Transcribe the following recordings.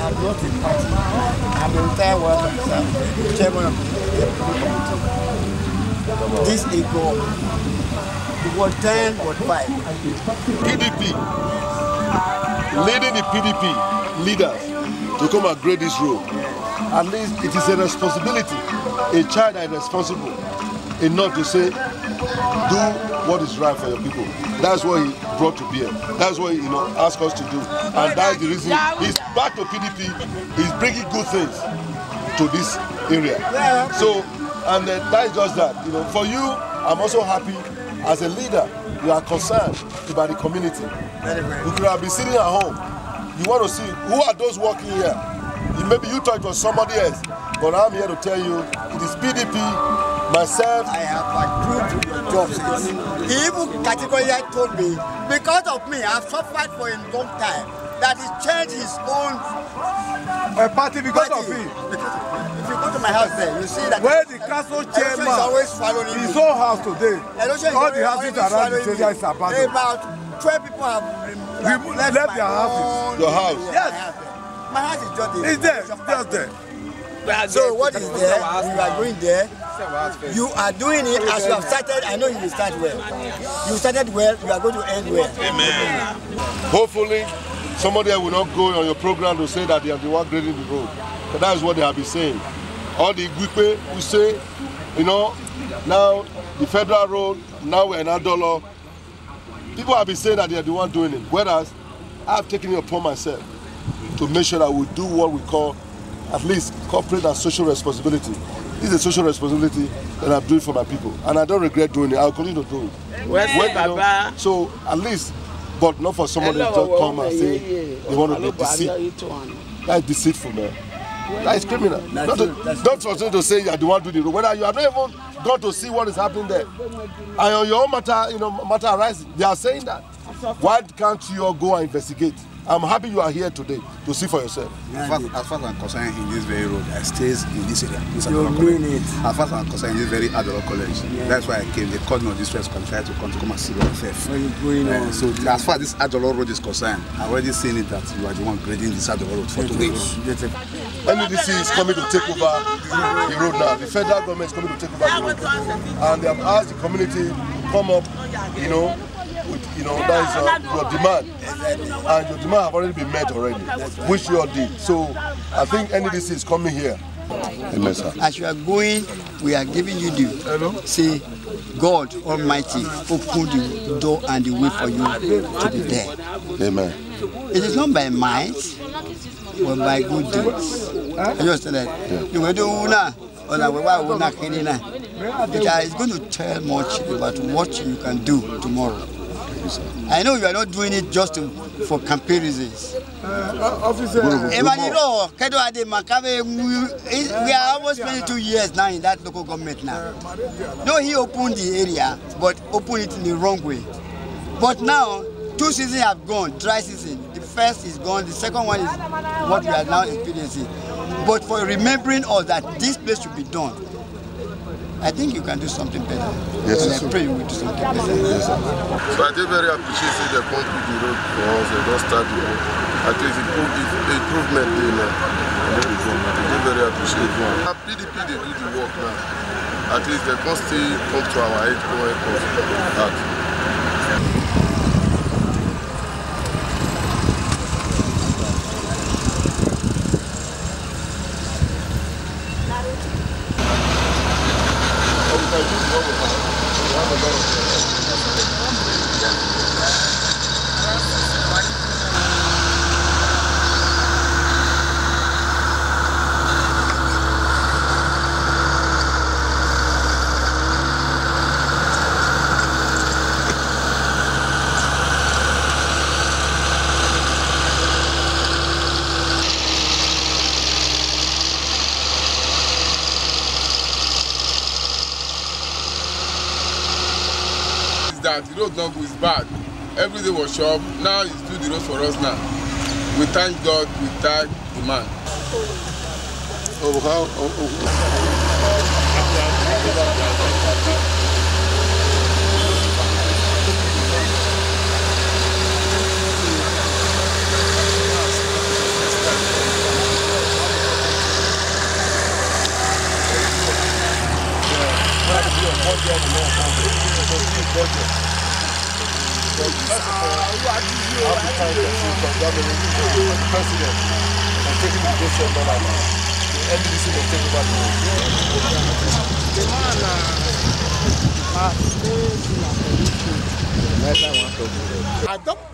I'm not in party. I'm in entire world chairman of the committee. This equal Ward 10, Ward 5. PDP, leading the PDP leaders to come and grade this road. At least it is a responsibility. A child that is responsible enough to say, do what is right for your people. That's what he brought to bear. That's what he asked us to do. And that's the reason he's back to PDP. He's bringing good things to this area. So, and that is just that. For you, I'm also happy as a leader. You are concerned about the community. You could have been sitting at home. You want to see who are those working here. Maybe you thought it was somebody else, but I'm here to tell you it is PDP. Myself, I have approved your jobs. He even categorically told me, because of me, I've suffered for a long time, that he changed his own party because of it. If you go to my house there, you see that where the council chairman is always following his own house today. All the houses around the area is abandoned. About 12 people have left their houses. Your house? Yes. My house is just there. It's there, just there. So what is there? You are going there. You are doing it as you have started. I know you will start well. You started well. You are going to end well. Amen. Hopefully, somebody will not go on your program to say that they are the one grading the road. But that is what they have been saying. All the Igwipe who say, now the federal road, now we're in Adolo. People have been saying that they are the one doing it. Whereas I have taken it upon myself to make sure that we do what we call at least corporate and social responsibility. This is a social responsibility that I'm doing for my people. And I don't regret doing it. I'll continue to do it. So at least, but not for somebody to just come and say they want to be deceitful. That is deceitful, man. That is criminal. Don't for to say you are the one doing the road. Whether you have not even gone to see what is happening there. And on your own matter arises, they are saying that. Why can't you all go and investigate? I'm happy you are here today to see for yourself. As far as I'm concerned, in this very road, I stays in this area. You mean it? As far as I'm concerned, in this very Adolo College. Yeah. That's why I came. They called me on this first contract to come and see myself. So as far as this Adolo road is concerned, I already seen it that you are the one grading this Adolo road for today. NDDC is coming to take over the road now. The federal government is coming to take over the road. And they have asked the community to come up, that is your demand. And your demand have already been met already, which you all did. So I think NDDC is coming here. Amen, sir. As you are going, we are giving you the say, God Almighty open the door and the way for you to be there. Amen. It is not by might, but by good deeds. You understand that? You will do now. It's going to tell much about what you can do tomorrow. I know you are not doing it just for campaign reasons. Officer, we are almost 22 years now in that local government now. No, he opened the area, but opened it in the wrong way. But now, 2 seasons have gone, dry season. The first is gone, the second one is what we are now experiencing. But for remembering us that this place should be done, I think you can do something better. Yes, and I pray you will do something better. Yes, sir. So I did very appreciate the complete the road for us. They don't start the road. At least the improvement there now. I did very appreciate it. PDP they do the work now. At least they can still come to our aid to help us. That the road not go is bad. Every day was shop. Now he's doing the road for us now. We thank God, we thank the man.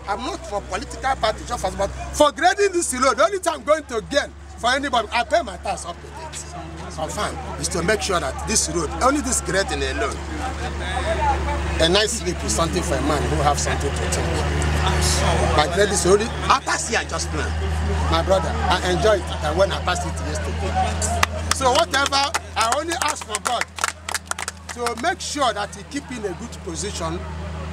I'm not for political party, just for, but for grading this road, the only thing I'm going to gain for anybody, I pay my tax up to date. Confirm is to make sure that this road, only this grading alone, a nice sleep is something for a man who have something to think. But this road, I pass here just now. My brother, I enjoyed it and when I passed it yesterday. So whatever, I only ask for God to make sure that He keep in a good position,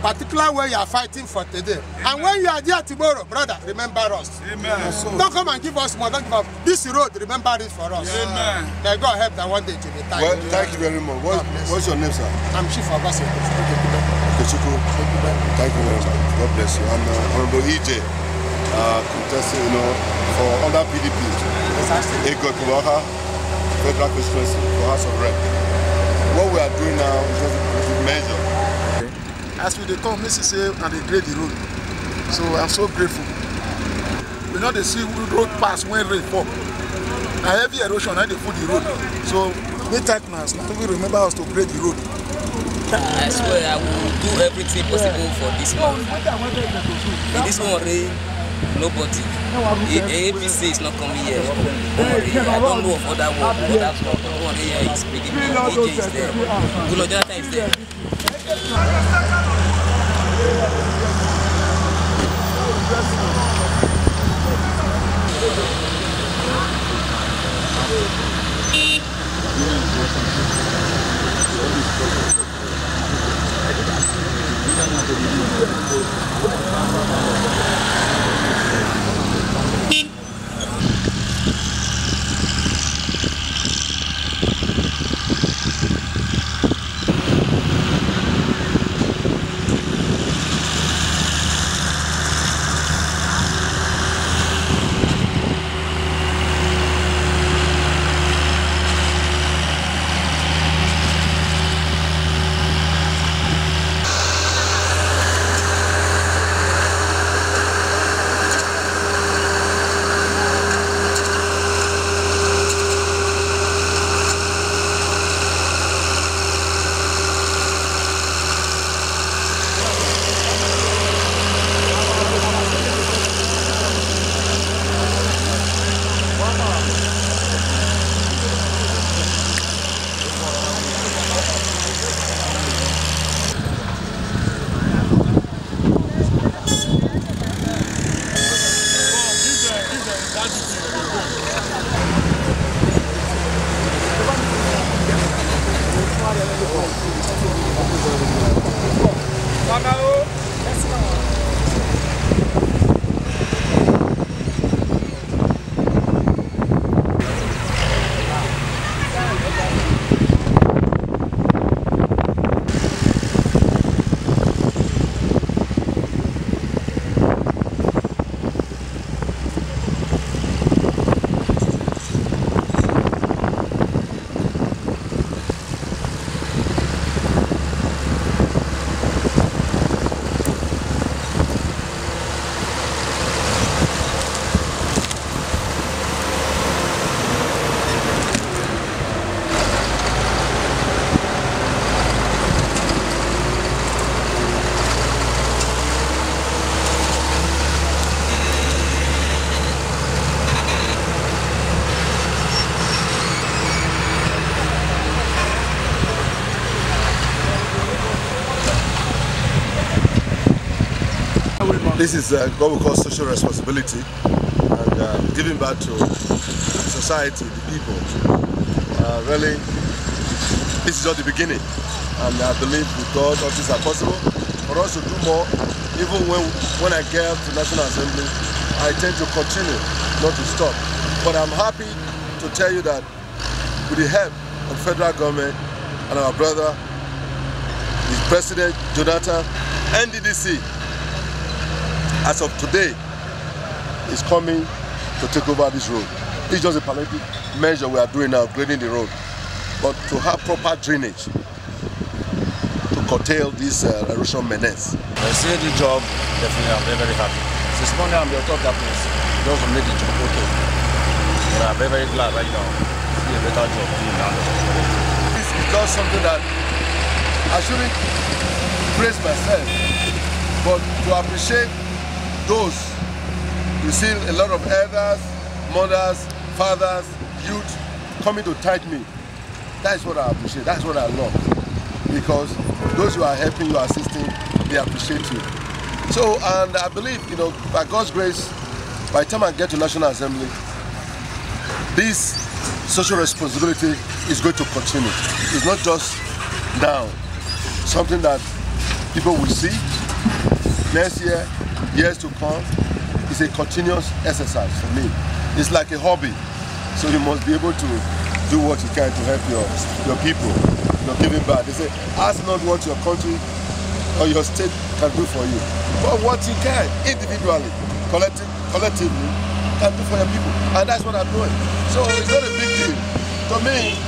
particularly when you are fighting for today. And when you are there tomorrow, brother, remember us. Amen. Don't come and give us more. Don't give us this road. Remember it for us. Amen. May God help that one day to be tired. Well, thank you very much. What's your name, sir? I'm Chief of Thank you very much. God bless you. I'm Honorable EJ, contesting, for under PDP. Ego Kuwaha, Federal Constituency for House of Rep. What we are doing now is just a measure. As we dey come, Mrs. say, and they grade the road. So I'm so grateful. We know they see road pass when rain fall. A heavy erosion and they put the road. So we thank us. Now we remember us to grade the road. I swear I will do everything possible for this man. In this one rain, nobody. APC is not coming here. I don't know of other work, but that's not the one here is speaking. EJ is there. Jonathan is there. This is what we call social responsibility and giving back to society, the people. Really, this is just the beginning, and I believe with God all things are possible for us to do more. Even when I get to National Assembly, I intend to continue, not to stop. But I'm happy to tell you that with the help of the federal government and our brother, the President Jonathan, NDDC, as of today, is coming to take over this road. It's just a palliative measure we are doing now, grading the road. But to have proper drainage to curtail this erosion menace. I see the job, definitely I'm very, very happy. Since morning I'm the top happiness, just to make the job okay. But I'm very, very glad right now to see a better job being done. This is just something that I shouldn't praise myself, but to appreciate those. You see a lot of elders, mothers, fathers, youth coming to thank me. That's what I appreciate, that's what I love. Because those who are helping you, assisting, they appreciate you. So, and I believe, you know, by God's grace, by the time I get to National Assembly, this social responsibility is going to continue. It's not just now, something that people will see next year, years to come. It's a continuous exercise for me. It's like a hobby. So you must be able to do what you can to help your people, giving back. They say, ask not what your country or your state can do for you, but what you can individually, collectively, can do for your people. And that's what I'm doing. So it's not a big deal. To me,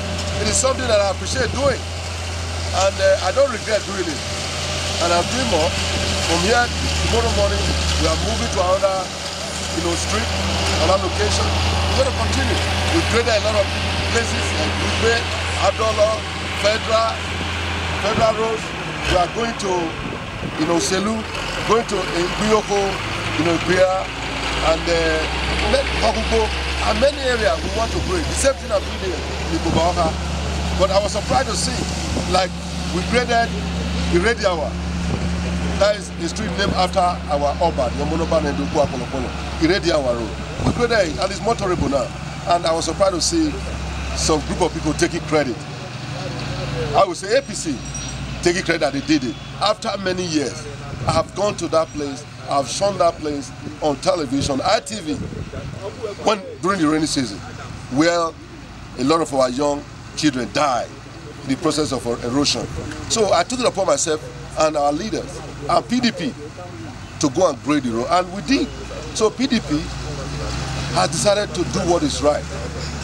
it is something that I appreciate doing. And I don't regret doing it. And I'm doing more. From here, tomorrow morning, we are moving to another street, another location. We're going to continue. We've graded a lot of places like Ugbe, Adola, Federal Roads. We are going to, Selu, going to Buyoko, Ibria, and Kakubo, and many areas we want to grade. The same thing I'm doing in Bubaoka. But I was surprised to see, like, we graded the Rediawa. That is a street named after our Oba, Yomonoba and Dukwa Polopolo, Irediawa Road. We graded it, and it's motorable now. And I was surprised to see some group of people taking credit. I would say APC taking credit that they did it. After many years, I have gone to that place, I have shown that place on television, ITV, during the rainy season, where a lot of our young children died in the process of erosion. So I took it upon myself and our leaders, and PDP, to go and grade the road, and we did. So PDP has decided to do what is right.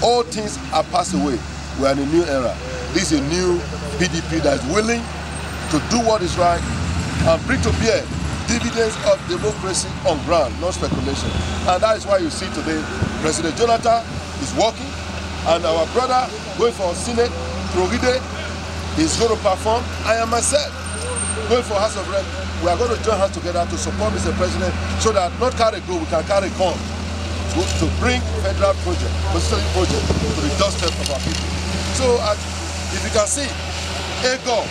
All things are passed away. We are in a new era. This is a new PDP that is willing to do what is right and bring to bear dividends of democracy on ground, not speculation. And that is why you see today President Jonathan is working, and our brother going for Senate, Progide, is going to perform. I am myself going for House of Rep. We are going to join hands together to support Mr. President so that not carry go, we can carry come to bring federal project, constitutional project to the doorstep of our people. So if you can see, go,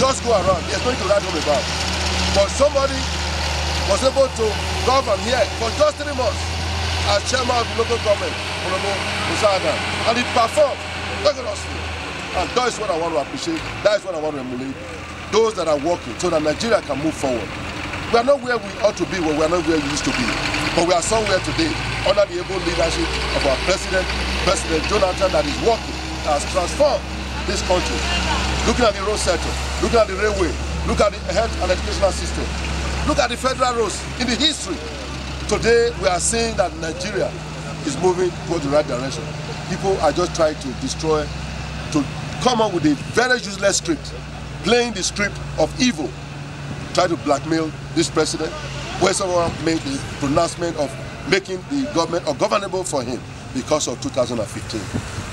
just go around, there's nothing to write home about. But somebody was able to govern here for just 3 months as chairman of the local government, and he performed rigorously. And that is what I want to appreciate, that is what I want to emulate. Those that are working so that Nigeria can move forward. We are not where we ought to be, we are not where we used to be. But we are somewhere today under the able leadership of our President Jonathan, that is working, has transformed this country. Looking at the road sector, looking at the railway, look at the health and educational system, look at the federal roads in the history. Today we are seeing that Nigeria is moving towards the right direction. People are just trying to destroy, to come up with a very useless script, playing the script of evil, try to blackmail this president, where someone made the pronouncement of making the government ungovernable for him because of 2015.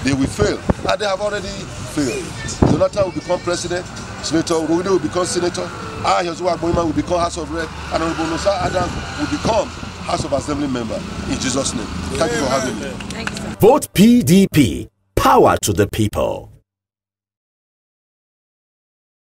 They will fail, and they have already failed. Jonathan will become president, Senator Rogide will become senator, I, Yosuwa Agboima, will become House of Rep, and Honorable Musa Adam will become House of Assembly member. In Jesus' name. Thank you for having me. Vote PDP. Power to the people.